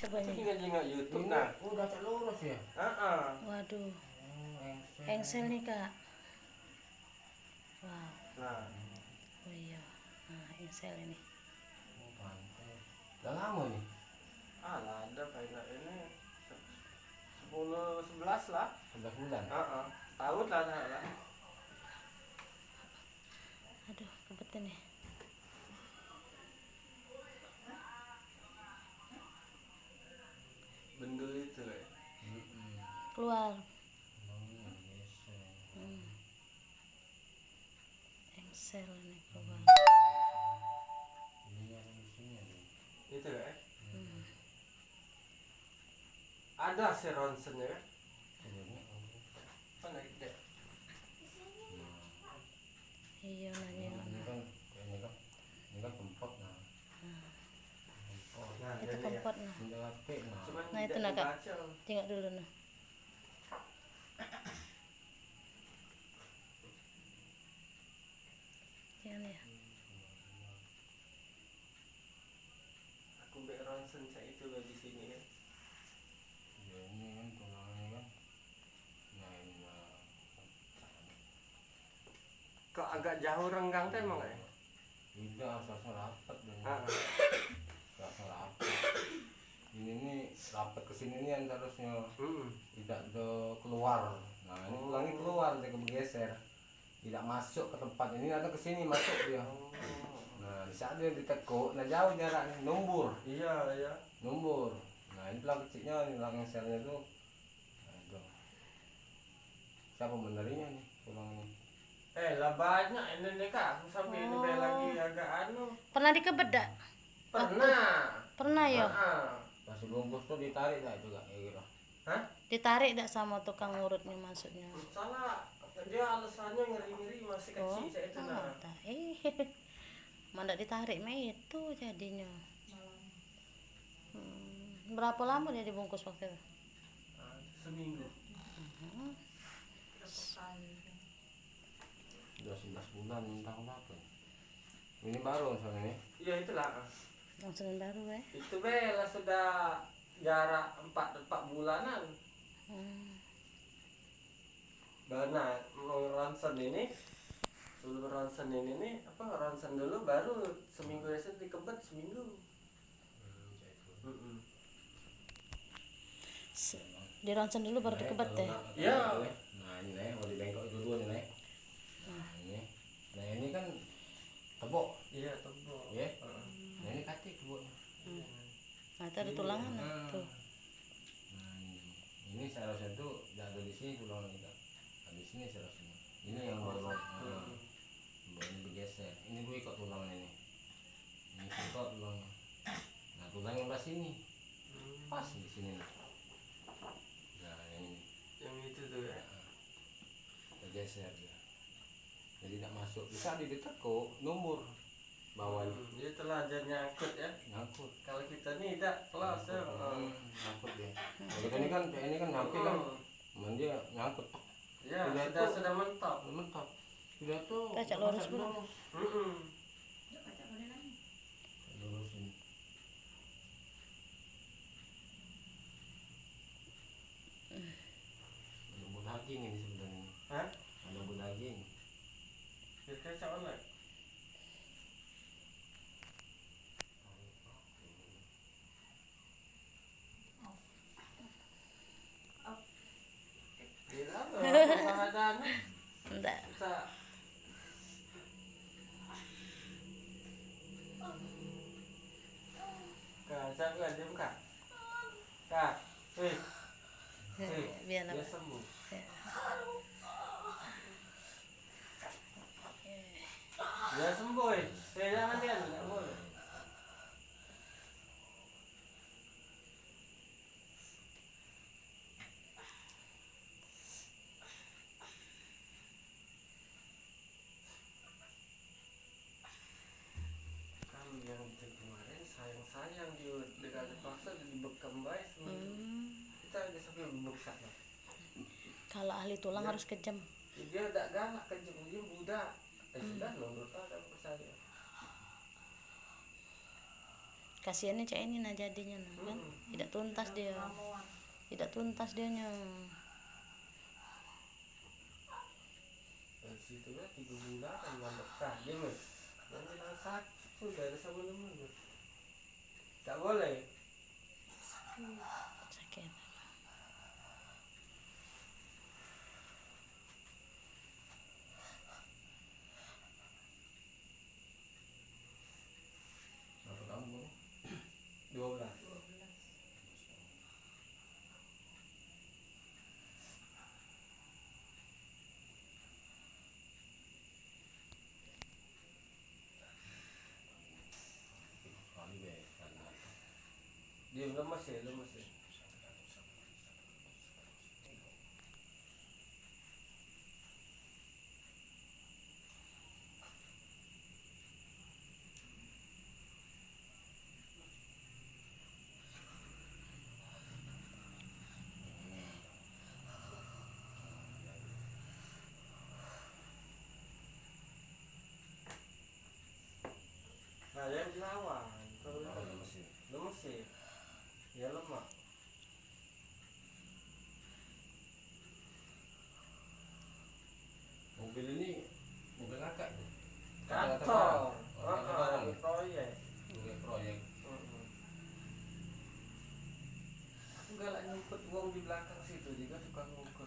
Coba nih. Jengok YouTube nah. Udah lurus ya? Waduh. Engsel nih, Kak. Wow. Nah. Oh iya. Nah, engsel ini. Oh, pantes. Udah lama nih? Lah ada kayak ini 10-11 lah. 11 bulan? Tahun lah. Aduh, kebetulan nih. Bendul itu ya. Keluar. Engsel ini keluar. Itu ya. Ada si ronsen ya. Mana itu? Iya nanya. Ini kan kempot nah. Itu kempot nah. Nah itu nak Kak. Tengok dulu nah. Jangan ya. Aku bek ronsen saya itu di sini ya. Ya ini kan tulangnya kan. Nah ini Kok agak jauh renggang tuh emang ya? tidak asal rapat dan asal rapat. Ini rapat kesini nih harusnya tidak keluar. Nah ini tulangnya keluar dia bergeser, tidak masuk ke tempat ini atau ke sini masuk dia. Nah di saat dia ditekuk, nah jauh jaraknya, numbur. Iya. Numbur. Nah ini tulang kecilnya, ini tulang selnya tuh. Nah itu. Siapa menerinya nih tulang ini? Lah banyak ini nih Kak, aku sampai ini lagi agak anu. Pernah dikebet dak? Pernah ya? Pas bungkus tuh ditarik tak juga ya gitu. Ditarik dak sama tukang urutnya maksudnya? Salah, dia alasannya ngeri-ngeri masih kecil saya itu nah. Mana ditarik mah itu jadinya. Berapa lama dia dibungkus waktu itu? Seminggu. Udah 11 bulan entah kenapa. Ini baru soalnya nih. Iya itulah. Langsung baru ya? Itu Bella sudah jarak 4 bulanan. Nah, mau ronsen ini sebelum ronsen ini nih ronsen dulu baru seminggu itu dikebet seminggu. Di ronsen dulu baru dikebet deh. Iya. Nah ini nih, mau dibengkok dulu nih. Nah ini, nah ini kan tebok. Iya tebok. Ya. Nah ini kaki teboknya. Nah itu ada tulangan tuh. Nah ini seharusnya tuh jatuh di sini tulang kita. Habis ini seharusnya. Ini yang baru ini bergeser. Ini gue ikut tulangnya ini. Ini ikut tulangnya. Nah tulang yang pas sini. Pas di sini. Nah ini. Yang itu tuh ya. Bergeser dia. Jadi tidak masuk. Bisa ditekuk numur bawah. Dia telah jadi nyangkut ya. Nyangkut. Kalau kita nih tidak kelas ya. Nyangkut dia. Kalau kita ini kan nyampe kan. Dia nyangkut. Ya, sudah mentok. Mentok. Sudah tuh. Kacak lurus dulu. Lurusin. Lembut daging ini sebenarnya. Lembut daging. Kacak mana? Enggak. Kak, diam Kak. Kak, Biar dia sembuh. Dia sembuh. Jangan dia enggak boleh. Yang kemarin sayang dia dekat paksa dibekam baik kita ada sampai bebekat. Kalau ahli tulang harus kejam. Dia tidak galak kejam, dia budak. Sudah loh menurut ada saya. kasihannya cak ini nah jadinya nah kan tidak tuntas dianya. Dari situ kan 3 bulan kan mandek dia mas. Yang bilang sakit sudah ada sebelumnya. Tak boleh. Sakit. Berapa tahun bu? 12. Kali be karena Dia lemes ya. Nah yang dilawan kalau lemes ya. lemes sih ya lemak. Mobil ini mobil kakak bu? Kantor Kantor proyek. mobil proyek. Aku galak nyumpet uang di belakang situ juga suka ngumpet.